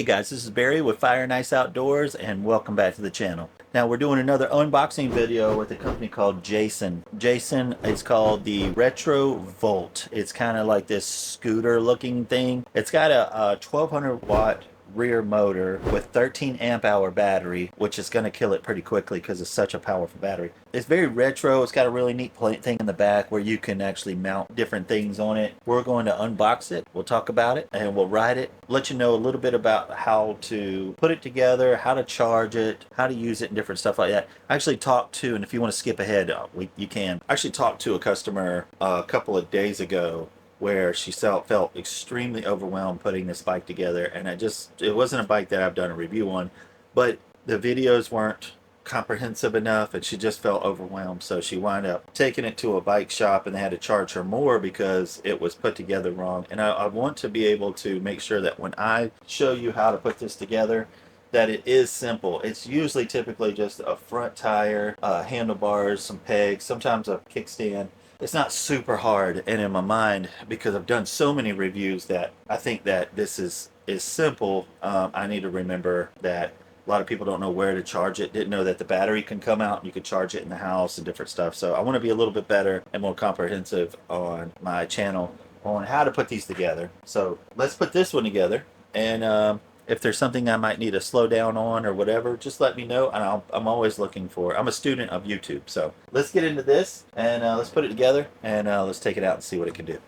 Hey guys, this is Barry with FaO&x Outdoors and welcome back to the channel. Now we're doing another unboxing video with a company called Jason. Jason is called the Retro Volt. It's kind of like this scooter looking thing. It's got a 1200 watt rear motor with 13 amp hour battery, which is going to kill it pretty quickly because it's such a powerful battery. It's very retro. It's got a really neat thing in the back where you can actually mount different things on it. We're going to unbox it. We'll talk about it and we'll ride it, let you know a little bit about how to put it together, how to charge it, how to use it, and different stuff like that. I actually talked to, and if you want to skip ahead, you can. I actually talked to a customer a couple of days ago where she felt extremely overwhelmed putting this bike together, and it wasn't a bike that I've done a review on, but the videos weren't comprehensive enough and she just felt overwhelmed, so she wound up taking it to a bike shop and they had to charge her more because it was put together wrong. And I want to be able to make sure that when I show you how to put this together, that it is simple. It's usually typically just a front tire, handlebars, some pegs, sometimes a kickstand. It's not super hard, and in my mind, because I've done so many reviews that I think that this is simple, I need to remember that a lot of people don't know where to charge it, didn't know that the battery can come out and you can charge it in the house and different stuff. So I want to be a little bit better and more comprehensive on my channel on how to put these together. So let's put this one together, and if there's something I might need to slow down on or whatever, just let me know, and I'm always looking for. I'm a student of YouTube, so let's get into this and let's put it together and let's take it out and see what it can do.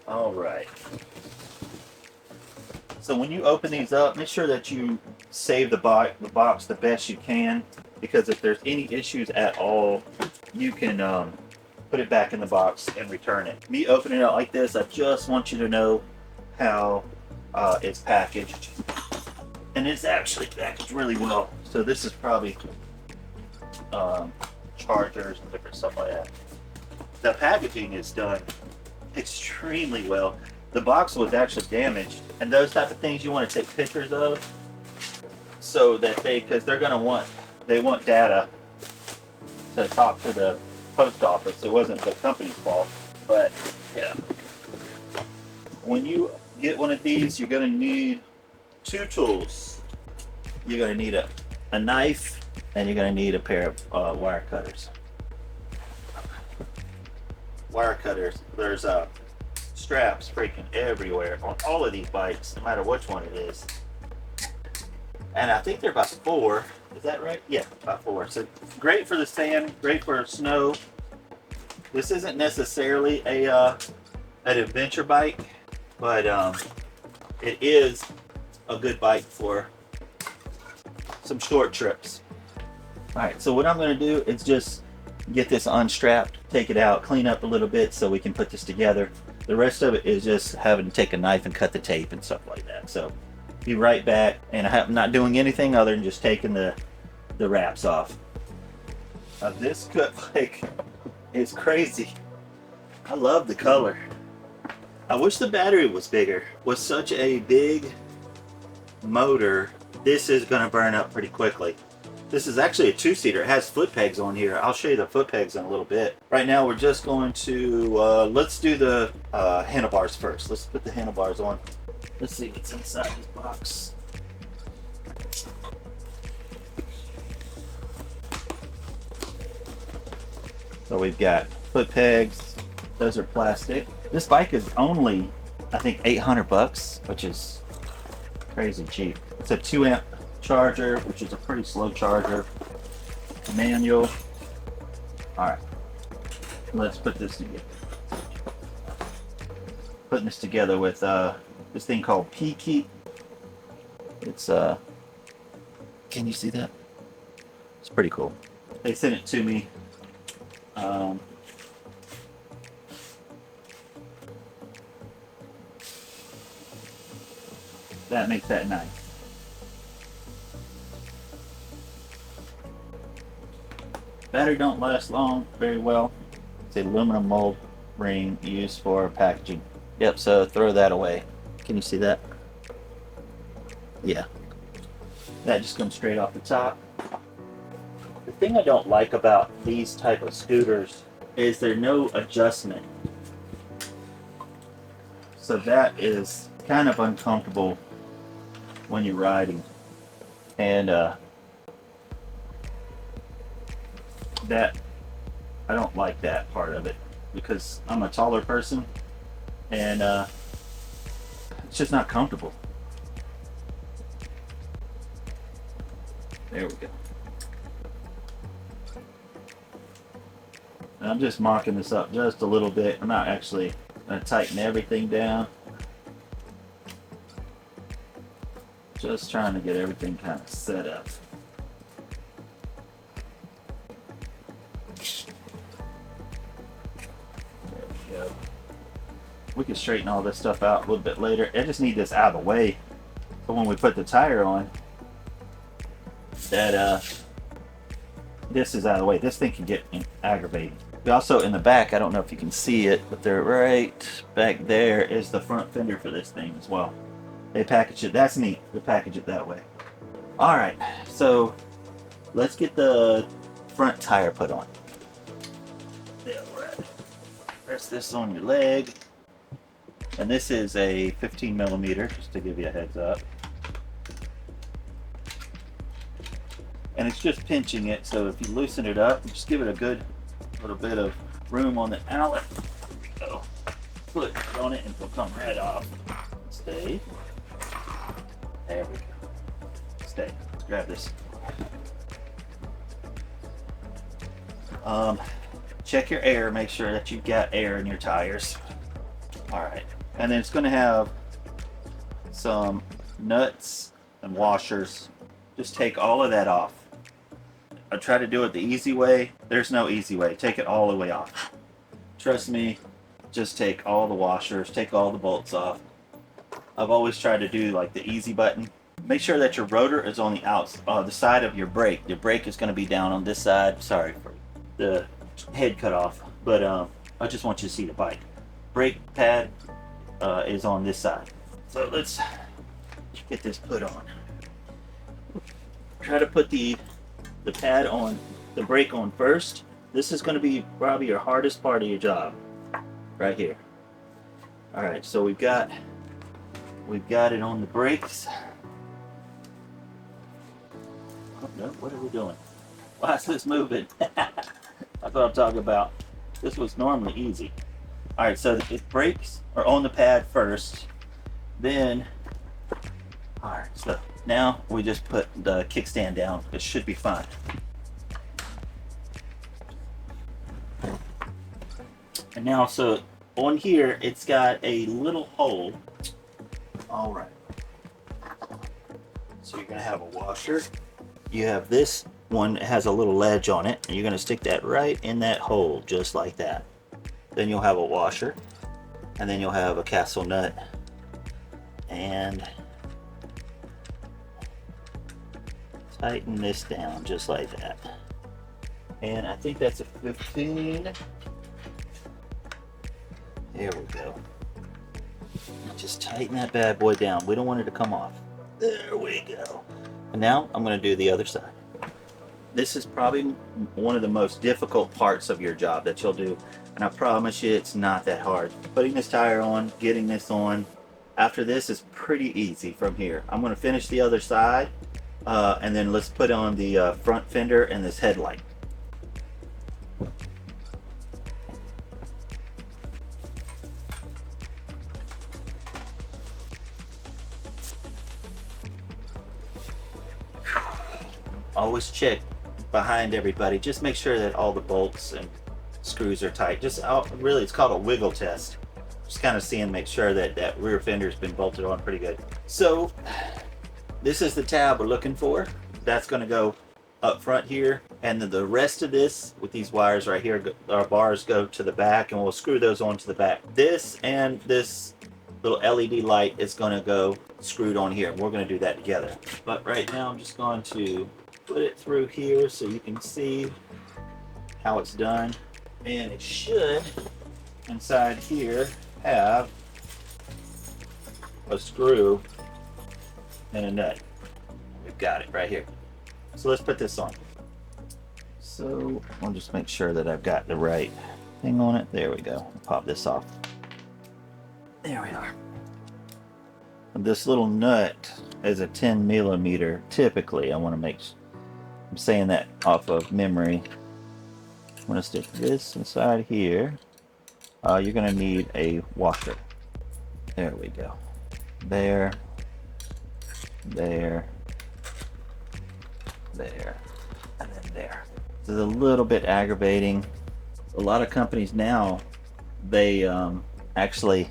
All right. So when you open these up, make sure that you save the box the best you can, because if there's any issues at all, you can put it back in the box and return it. Me opening it out like this, I just want you to know how it's packaged, and it's actually packaged really well. So this is probably chargers and different stuff like that. The packaging is done extremely well. The box was actually damaged, and those type of things you want to take pictures of, so that because they want data to talk to the post office. It wasn't the company's fault, but yeah. When you get one of these, you're going to need two tools. You're going to need a knife, and you're going to need a pair of wire cutters. Wire cutters. There's straps freaking everywhere on all of these bikes, no matter which one it is. And I think they're about 4. Is that right? Yeah, about 4. So great for the sand, great for snow. This isn't necessarily an adventure bike, but it is a good bike for some short trips. All right, so what I'm going to do is just get this unstrapped, take it out, clean up a little bit so we can put this together. The rest of it is just having to take a knife and cut the tape and stuff like that. So be right back, and I'm not doing anything other than just taking the wraps off. This cut bike is crazy. I love the color. I wish the battery was bigger. With such a big motor, this is going to burn up pretty quickly. This is actually a 2-seater. It has foot pegs on here. I'll show you the foot pegs in a little bit. Right now we're just going to, let's do the handlebars first. Let's put the handlebars on. Let's see what's inside this box. So we've got foot pegs. Those are plastic. This bike is only, I think, $800, which is crazy cheap. It's a 2 amp charger, which is a pretty slow charger. Manual. All right, let's put this together. Putting this together with this thing called P-Keep. It's can you see that? It's pretty cool. They sent it to me. That makes that nice. Battery don't last long very well. It's an aluminum mold ring used for packaging. Yep, so throw that away. Can you see that? Yeah. That just comes straight off the top. The thing I don't like about these type of scooters is there's no adjustment. So that is kind of uncomfortable when you're riding. And that, I don't like that part of it because I'm a taller person, and it's just not comfortable. There we go. And I'm just marking this up just a little bit. I'm not actually going to tighten everything down. Just trying to get everything kind of set up. There we go. We can straighten all this stuff out a little bit later. I just need this out of the way so when we put the tire on, that this is out of the way. This thing can get aggravating. We also, in the back, I don't know if you can see it, but they're right back there is the front fender for this thing as well. They package it. That's neat. They package it that way. All right, so let's get the front tire put on. There, right. Press this on your leg. And this is a 15 millimeter, just to give you a heads up. And it's just pinching it, so if you loosen it up, just give it a good little bit of room on the outlet. There we go. Put it on it and it'll come right off. Stay. There we go. Stay. Let's grab this. Check your air, make sure that you've got air in your tires. Alright. And then it's going to have some nuts and washers. Just take all of that off. I try to do it the easy way. There's no easy way. Take it all the way off. Trust me, just take all the washers, take all the bolts off. I've always tried to do like the easy button. Make sure that your rotor is on the side of your brake. Your brake is going to be down on this side. Sorry for the head cut off, but I just want you to see the bike. Brake pad is on this side. So let's get this put on. Try to put the pad on, the brake on first. This is going to be probably your hardest part of your job, right here. All right, so we've got it on the brakes. Oh, no, what are we doing? Why is this moving? That's what I'm talking about. This was normally easy. All right, so the brakes are on the pad first, then. All right, so now we just put the kickstand down. It should be fine. And now, so on here, it's got a little hole. All right. So you're gonna have a washer. You have this one that has a little ledge on it, and you're gonna stick that right in that hole, just like that. Then you'll have a washer, and then you'll have a castle nut, and tighten this down just like that. And I think that's a 15. There we go. Just tighten that bad boy down. We don't want it to come off. There we go. And now I'm going to do the other side. This is probably one of the most difficult parts of your job that you'll do. And I promise you it's not that hard. Putting this tire on, getting this on. After this is pretty easy from here. I'm going to finish the other side. And then let's put on the front fender and this headlight. Always check behind everybody. Just make sure that all the bolts and screws are tight. Really, it's called a wiggle test. Just kind of seeing, make sure that that rear fender's been bolted on pretty good. So this is the tab we're looking for. That's going to go up front here, and then the rest of this with these wires right here, our bars go to the back, and we'll screw those onto the back. This and this little LED light is going to go screwed on here. We're going to do that together. But right now I'm just going to put it through here so you can see how it's done. And it should, inside here, have a screw and a nut. We've got it right here. So let's put this on. So I'll just make sure that I've got the right thing on it. There we go. Pop this off. There we are. And this little nut is a 10 millimeter typically. I want to make, I'm saying that off of memory. I'm going to stick this inside here. You're going to need a washer. There we go. There, there, there, and then there. This is a little bit aggravating. A lot of companies now, they actually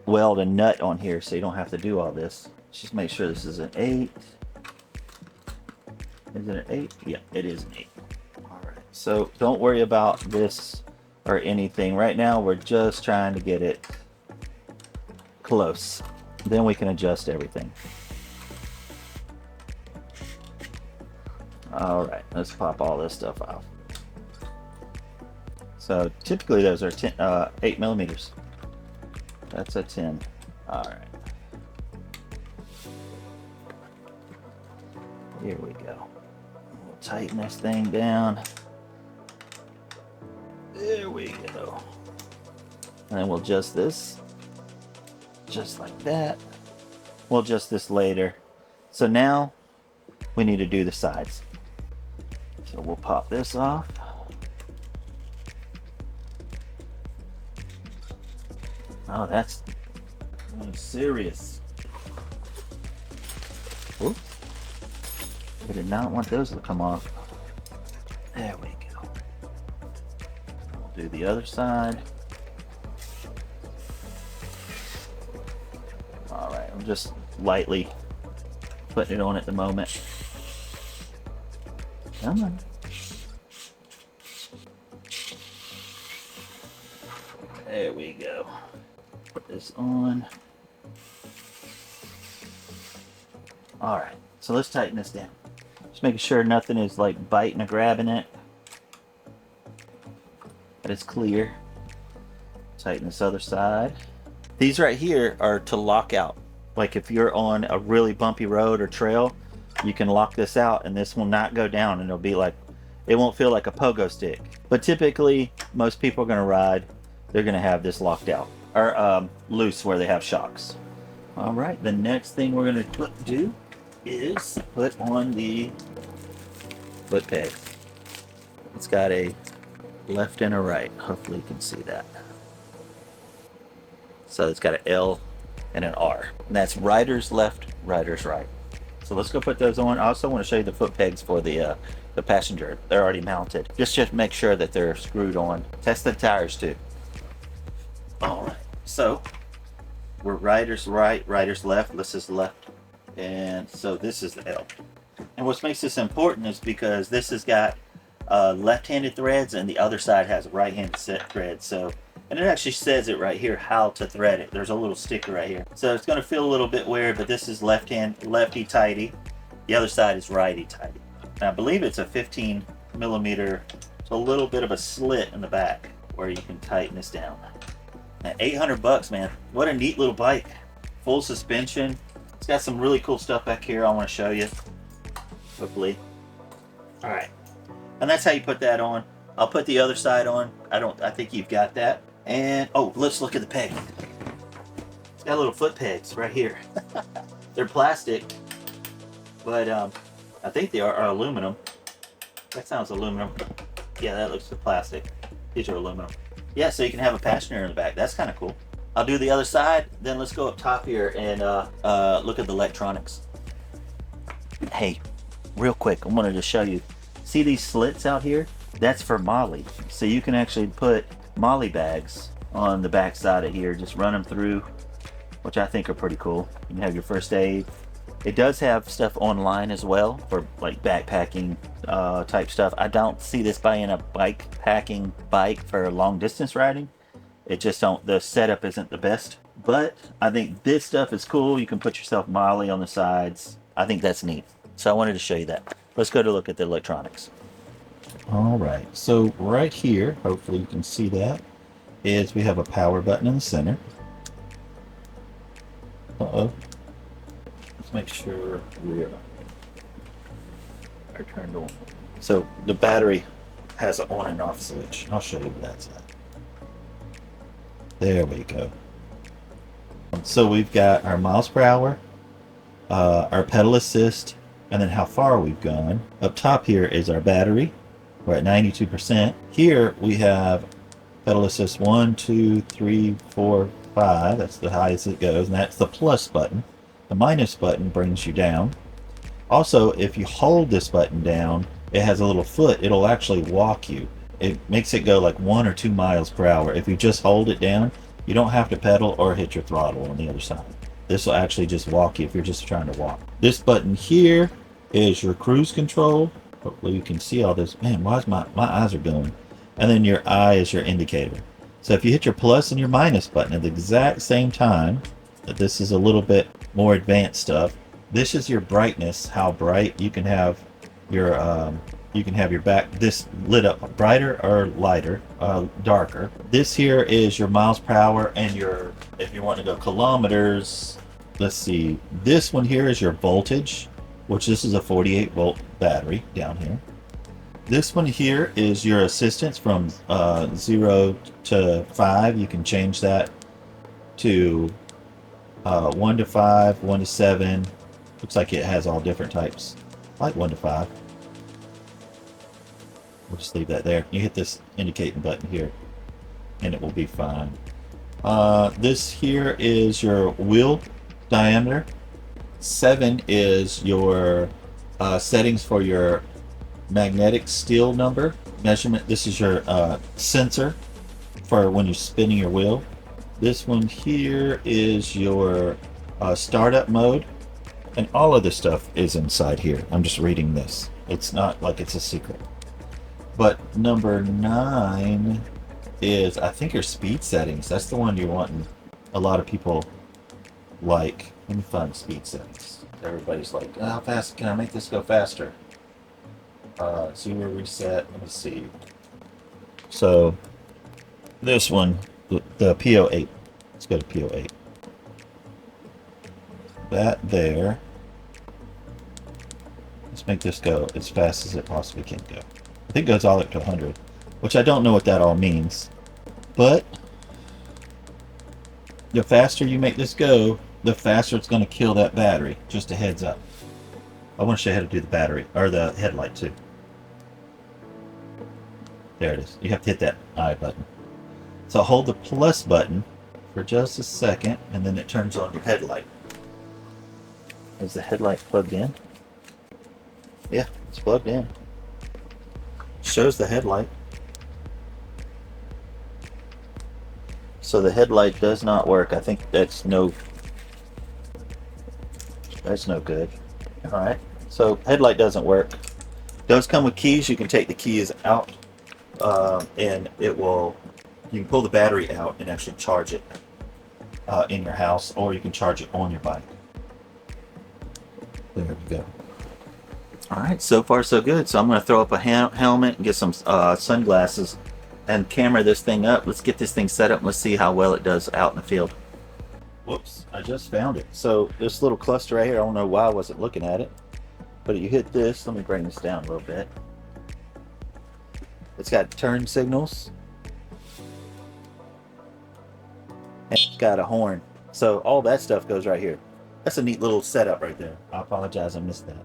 weld a nut on here so you don't have to do all this. Just make sure this is an 8. Is it an 8? Yeah, it is an 8. Alright, so don't worry about this or anything. Right now we're just trying to get it close. Then we can adjust everything. Alright, let's pop all this stuff off. So typically those are 8 millimeters. That's a 10. Alright. Here we go. We'll tighten this thing down. There we go. And then we'll adjust this. Just like that. We'll adjust this later. So now we need to do the sides. So we'll pop this off. Oh, that's serious. Oops. I did not want those to come off. There we go. We'll do the other side. Alright, I'm just lightly putting it on at the moment. Come on. There we go. Put this on. Alright, so let's tighten this down. Just making sure nothing is like biting or grabbing it. That it's clear. Tighten this other side. These right here are to lock out. Like if you're on a really bumpy road or trail, you can lock this out and this will not go down and it'll be like, it won't feel like a pogo stick. But typically, most people are gonna ride, they're gonna have this locked out. Or loose where they have shocks. Alright, the next thing we're gonna do is put on the foot peg. It's got a left and a right. Hopefully you can see that. So it's got an L and an R. And that's rider's left, rider's right. So let's go put those on. I also want to show you the foot pegs for the passenger. They're already mounted. Just make sure that they're screwed on. Test the tires too. Alright, so we're rider's right, rider's left. This is left. And so this is the L. And what makes this important is because this has got left-handed threads and the other side has right-handed threads. So, and it actually says it right here how to thread it. There's a little sticker right here. So it's going to feel a little bit weird, but this is lefty tighty. The other side is righty tighty. And I believe it's a 15 millimeter. It's a little bit of a slit in the back where you can tighten this down. Now, 800 bucks, man. What a neat little bike. Full suspension. It's got some really cool stuff back here I want to show you. Hopefully. Alright. And that's how you put that on. I'll put the other side on. I think you've got that. And, oh, let's look at the peg. It's got little foot pegs right here. They're plastic. But, I think they are aluminum. That sounds aluminum. Yeah, that looks like plastic. These are aluminum. Yeah, so you can have a passenger in the back. That's kind of cool. I'll do the other side, then let's go up top here and look at the electronics. Hey, real quick, I wanted to show you. See these slits out here? That's for Molly. So you can actually put Molly bags on the back side of here. Just run them through, which I think are pretty cool. You can have your first aid. It does have stuff online as well for like backpacking type stuff. I don't see this buying a packing bike for long distance riding. It just don't, the setup isn't the best. But I think this stuff is cool. You can put yourself Molly on the sides. I think that's neat. So I wanted to show you that. Let's go to look at the electronics. All right, so right here, hopefully you can see that, is we have a power button in the center. Let's make sure we are turned on. So the battery has an on and off switch. I'll show you what that's at. There we go. So we've got our miles per hour, our pedal assist, and then how far we've gone. Up top here is our battery. We're at 92%. Here we have pedal assist 1, 2, 3, 4, 5. That's the highest it goes, and that's the plus button. The minus button brings you down. Also, if you hold this button down, it has a little foot. It'll actually walk you. It makes it go like 1 or 2 miles per hour. If you just hold it down, you don't have to pedal or hit your throttle on the other side. This will actually just walk you if you're just trying to walk. This button here is your cruise control. Hopefully you can see all this. Man, why is my eyes are going? And then your eye is your indicator. So if you hit your plus and your minus button at the exact same time, this is a little bit more advanced stuff. This is your brightness, how bright you can have your back, this lit up brighter or lighter, darker. This here is your miles per hour, and your, if you want to go kilometers, let's see, this one here is your voltage, which this is a 48 volt battery down here. This one here is your assistance from 0 to 5. You can change that to 1 to 5, 1 to 7. Looks like it has all different types. I like 1 to 5. We'll just leave that there. You hit this indicating button here, and it will be fine. This here is your wheel diameter. 7 is your settings for your magnetic steel number measurement. This is your sensor for when you're spinning your wheel. This one here is your startup mode, and all of this stuff is inside here. I'm just reading this. It's not like it's a secret. But number 9 is, I think, your speed settings. That's the one you're wanting. A lot of people like. Let me find speed settings. Everybody's like, how fast can I make this go faster? 0 reset. Let me see. So this one, the FaO&x. Let's go to FaO&x. That there. Let's make this go as fast as it possibly can go. I think it goes all up to 100, which I don't know what that all means. But the faster you make this go, the faster it's going to kill that battery. Just a heads up. I want to show you how to do the battery, or the headlight too. There it is. You have to hit that I button. So hold the plus button for just a second, and then it turns on your headlight. Is the headlight plugged in? Yeah, it's plugged in. Shows the headlight. So the headlight does not work. I think that's no good. Alright, so headlight doesn't work. Does come with keys. You can take the keys out, and it will, you can pull the battery out and actually charge it in your house, or you can charge it on your bike. There we go. Alright, so far so good. So I'm going to throw up a helmet and get some sunglasses and camera this thing up. Let's get this thing set up and let's see how well it does out in the field. Whoops, I just found it. So this little cluster right here, I don't know why I wasn't looking at it, but you hit this. Let me bring this down a little bit. It's got turn signals, and it's got a horn. So all that stuff goes right here. That's a neat little setup right there. I apologize, I missed that.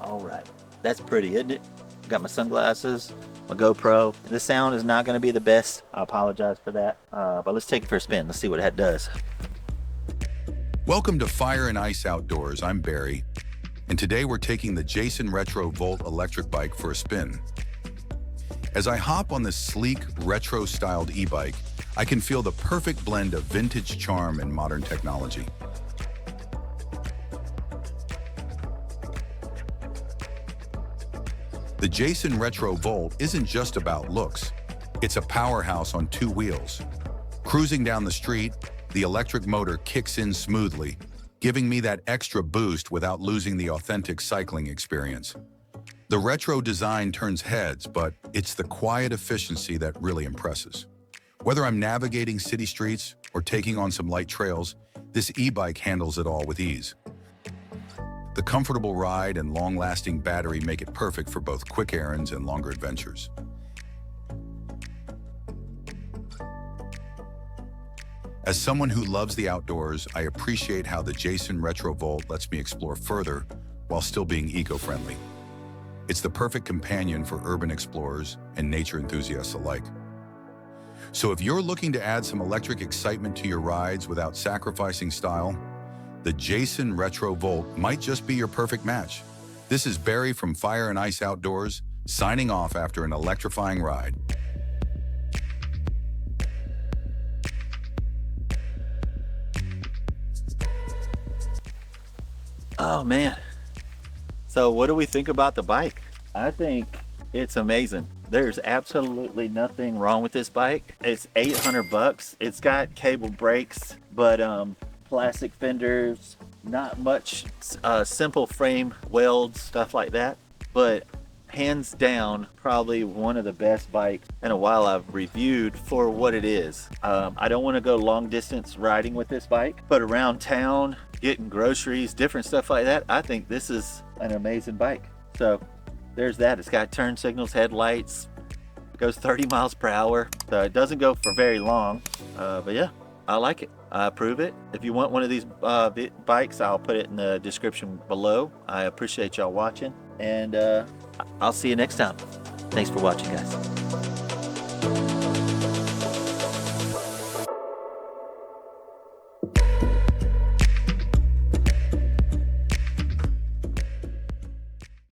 Alright, that's pretty, isn't it? Got my sunglasses, my GoPro. The sound is not going to be the best. I apologize for that. But let's take it for a spin. Let's see what that does. Welcome to FaO&x Outdoors. I'm Barry, and today we're taking the Jason Retro Volt electric bike for a spin. As I hop on this sleek, retro-styled e-bike, I can feel the perfect blend of vintage charm and modern technology. The Jason Retro Volt isn't just about looks. It's a powerhouse on 2 wheels. Cruising down the street, the electric motor kicks in smoothly, giving me that extra boost without losing the authentic cycling experience. The retro design turns heads, but it's the quiet efficiency that really impresses. Whether I'm navigating city streets or taking on some light trails, this e-bike handles it all with ease. The comfortable ride and long-lasting battery make it perfect for both quick errands and longer adventures. As someone who loves the outdoors, I appreciate how the Jason Retro Volt lets me explore further while still being eco-friendly. It's the perfect companion for urban explorers and nature enthusiasts alike. So if you're looking to add some electric excitement to your rides without sacrificing style, the Jason Retro Volt might just be your perfect match. This is Barry from FaO&x Outdoors, signing off after an electrifying ride. Oh man. So what do we think about the bike? I think it's amazing. There's absolutely nothing wrong with this bike. It's 800 bucks. It's got cable brakes, but plastic fenders, not much simple frame welds, stuff like that. But hands down, probably one of the best bikes in a while I've reviewed for what it is. I don't want to go long distance riding with this bike, but around town, getting groceries, different stuff like that, I think this is an amazing bike. So there's that. It's got turn signals, headlights, it goes 30 miles per hour. So it doesn't go for very long, but yeah, I like it. I approve it. If you want one of these bikes, I'll put it in the description below. I appreciate y'all watching, and I'll see you next time. Thanks for watching, guys.